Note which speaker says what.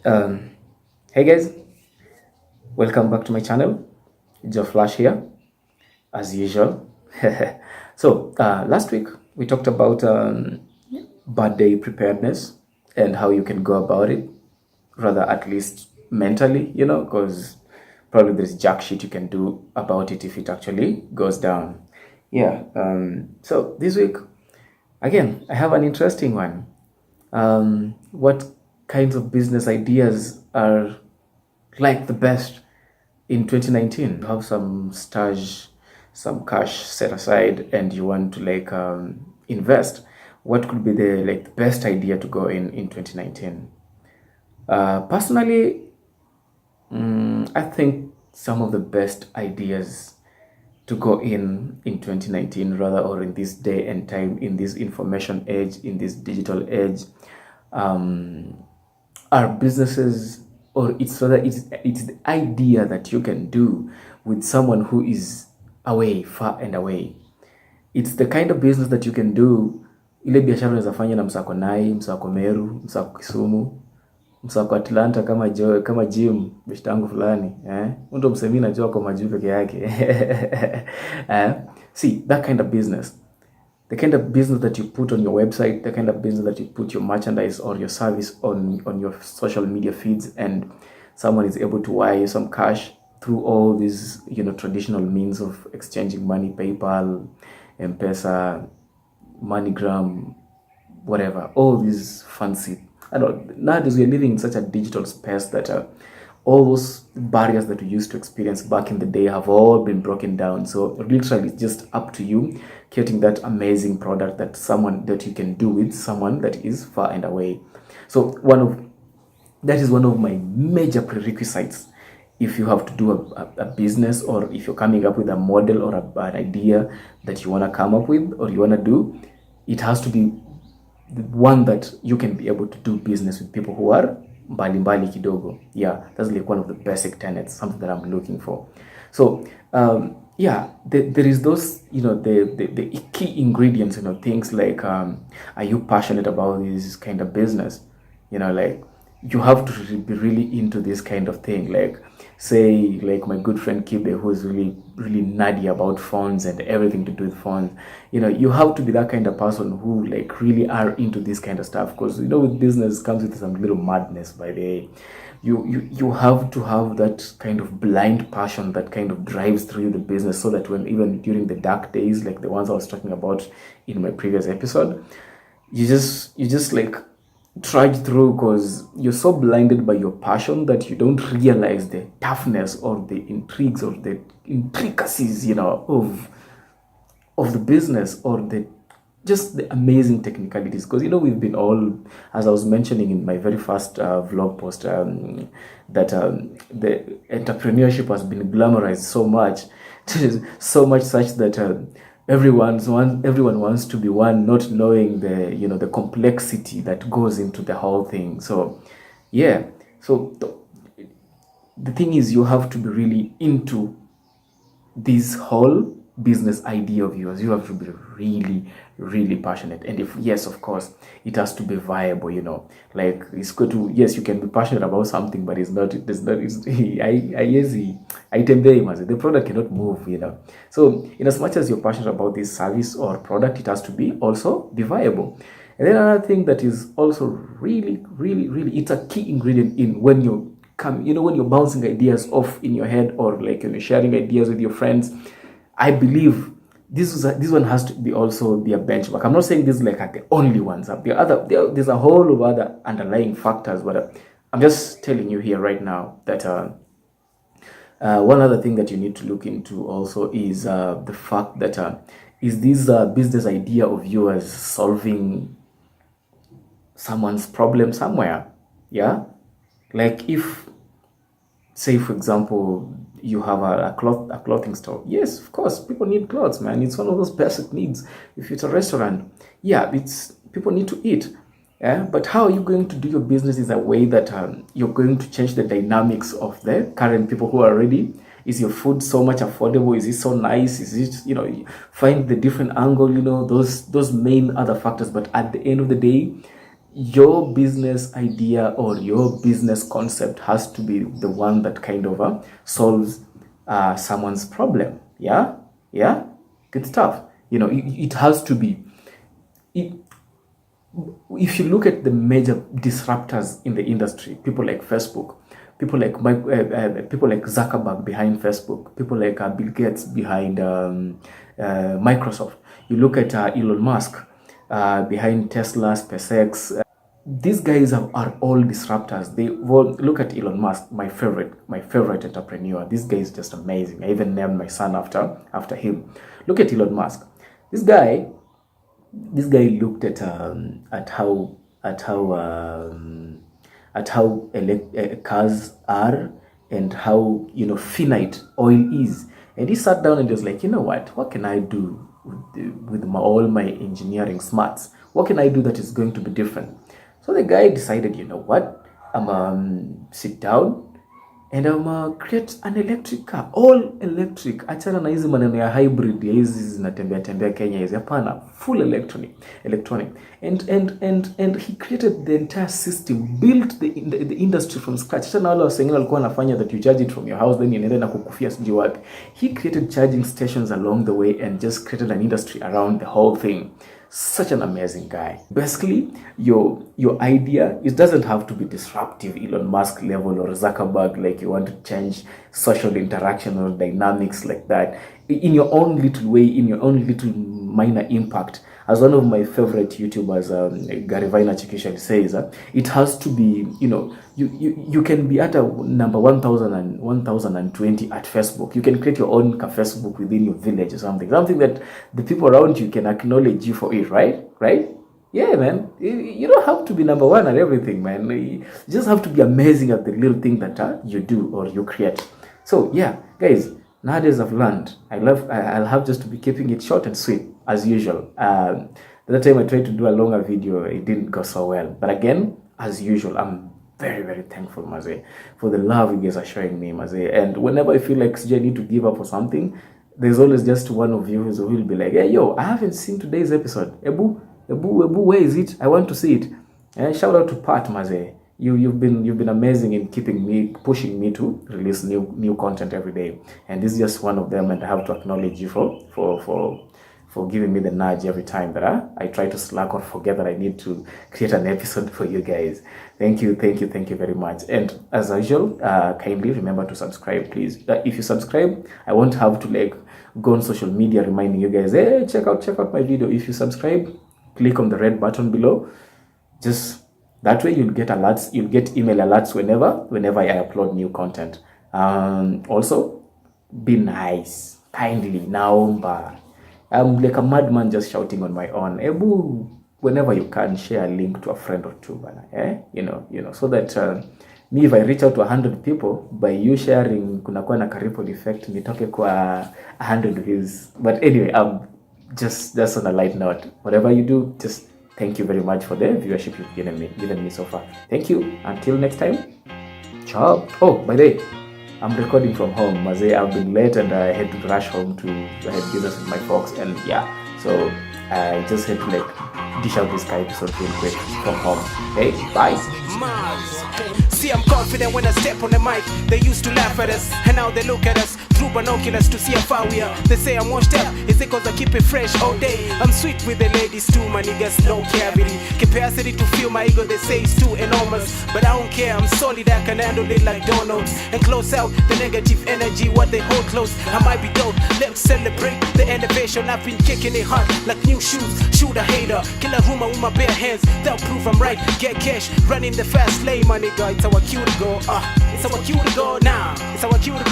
Speaker 1: Um, hey guys, welcome back to my channel. Joe Flash here, as usual. Last week we talked about birthday preparedness and how you can go about it, rather at least mentally, because probably there's jack shit you can do about it if it actually goes down. So this week, again, I have an interesting one. What kinds of business ideas are like the best in 2019? You have some stash, some cash set aside, and you want to invest. What could be the best idea to go in 2019? Personally, I think some of the best ideas to go in 2019, rather, or in this day and time, in this information age, in this digital age, are businesses, or it's the idea that you can do with someone who is away, far and away. It's the kind of business that you can do. Ile biashara unaweza fanya na msako Nai, msako Meru, msako Kisumu, msako Atlanta, kama Jim beshtangu fulani, ndo msemi najua kwa majuu peke yake. See, that kind of business, the kind of business that you put on your website, the kind of business that you put your merchandise or your service on your social media feeds, and someone is able to wire you some cash through all these traditional means of exchanging money, PayPal, M-Pesa, MoneyGram, whatever, all these fancy. I don't. Nowadays we're living in such a digital space that all those barriers that we used to experience back in the day have all been broken down. So literally it's just up to you creating that amazing product that you can do with someone that is far and away. So that is one of my major prerequisites if you have to do a business, or if you're coming up with a model or an idea that you want to come up with or you want to do. It has to be the one that you can be able to do business with people who are mbali kidogo. Yeah, that's like one of the basic tenets, something that I'm looking for. So there is those, the key ingredients, things like, are you passionate about this kind of business? You have to be really into this kind of thing. Say, my good friend Kibe, who is really, really nerdy about phones and everything to do with phones. You have to be that kind of person who really are into this kind of stuff, because with business comes with some little madness. By the way, you have to have that kind of blind passion that kind of drives through the business, so that when even during the dark days, like the ones I was talking about in my previous episode, you just trudge through, because you're so blinded by your passion that you don't realize the toughness or the intrigues or the intricacies, of the business, or the amazing technicalities. Because we've been all, as I was mentioning in my very first vlog post, that the entrepreneurship has been glamorized so much, so much such that everyone wants to be one, not knowing the complexity that goes into the whole thing. So the thing is, you have to be really into this whole business idea of yours. You have to be really, really passionate. And if yes, of course, it has to be viable. It's good to, yes, you can be passionate about something, but the product cannot move. So in as much as you're passionate about this service or product, it has to be also be viable. And then another thing that is also really, really, really, it's a key ingredient in when you come, when you're bouncing ideas off in your head, or you're sharing ideas with your friends. I believe this one has to be also be a benchmark. I'm not saying this is the only ones. There's a whole of other underlying factors, but I'm just telling you here right now that one other thing that you need to look into also is the fact that is this business idea of yours solving someone's problem somewhere? Yeah, if, say for example, you have a clothing store. Yes, of course, people need clothes, man. It's one of those basic needs. If it's a restaurant, it's people need to eat. Yeah, but how are you going to do your business in a way that you're going to change the dynamics of the current people who are ready? Is your food so much affordable? Is it so nice? Is it, find the different angle, those main other factors. But at the end of the day, your business idea or your business concept has to be the one that kind of solves someone's problem. Yeah, good stuff. You know, it has to be. If you look at the major disruptors in the industry, people like Facebook, people like Zuckerberg behind Facebook, people like Bill Gates behind Microsoft. You look at Elon Musk behind Tesla, SpaceX. These guys are all disruptors. Look at Elon Musk, my favorite entrepreneur. This guy is just amazing. I even named my son after him. Look at Elon Musk. This guy looked at how cars are and how, you know, finite oil is, and he sat down and was like, you know what can I do with all my engineering smarts? What can I do that is going to be different? So the guy decided, you know what, I'm sit down and I'm create an electric car, all electric. Achana na hizi maneno ya hybrid ya hizi zinatembea Kenya hizi, hapana, full electronic. And he created the entire system, built the industry from scratch. Achana wale wasengine walikuwa wanafanya that you charge it from your house then inaenda na kukufia sijui wapi. He created charging stations along the way and just created an industry around the whole thing. Such an amazing guy. Basically, your idea, it doesn't have to be disruptive, Elon Musk level or Zuckerberg, like you want to change social interaction or dynamics like that. In your own little way, in your own little minor impact. As one of my favorite YouTubers, Gary Vaynerchuk, says, it has to be, you know, you can be at a number 1020 at Facebook. You can create your own Facebook within your village or something that the people around you can acknowledge you for it, right? Yeah, man. You don't have to be number one at everything, man. You just have to be amazing at the little thing that you do or you create. So yeah, guys, nowadays I've learned I'll have just to be keeping it short and sweet as usual. The other time I tried to do a longer video, it didn't go so well. But again, as usual, I'm very, very thankful, Maze, for the love you guys are showing me, Maze. And whenever I feel like I need to give up or something, there's always just one of you who will be like, hey, yo, I haven't seen today's episode. Ebu, where is it? I want to see it. And shout out to Pat, Maze. You've been amazing in pushing me to release new content every day. And this is just one of them, and I have to acknowledge you for giving me the nudge every time that I try to slack or forget that I need to create an episode for you guys. Thank you very much. And as usual, kindly remember to subscribe, please. If you subscribe, I won't have to go on social media reminding you guys, hey, check out my video. If you subscribe, click on the red button below. Just that way you'll get alerts, you'll get email alerts whenever I upload new content. Also, be nice, kindly, naomba. I'm like a madman just shouting on my own. Ebu, whenever you can, share a link to a friend or two, you know, so that me, if I reach out to 100 people, by you sharing, kunakuwa na ripple effect, nitoke kwa 100 views. But anyway, just on a light note, whatever you do, just thank you very much for the viewership you've given me so far. Thank you. Until next time. Ciao. Oh, by the way, I'm recording from home, Maze. I've been late and I had to rush home I had business with my folks, and yeah, so I just had to dish out this episode real quick from home. Okay, bye.
Speaker 2: See, I'm confident when I step on the mic. They used to laugh at us, and now they look at us through binoculars to see how far we are. They say I'm washed up, is it cause I keep it fresh all day? I'm sweet with the ladies too, my niggas, no cavity. Capacity to feel my ego, they say it's too enormous. But I don't care, I'm solid, I can handle it like donuts. And close out the negative energy, what they hold close. I might be dope, let's celebrate the innovation. I've been kicking it hard like new shoes. Shoot a hater, kill a rumor with my bare hands. They'll prove I'm right, get cash, running the fast lane, my nigga. It's our cue to go, it's our cue to go now, it's our cue to go.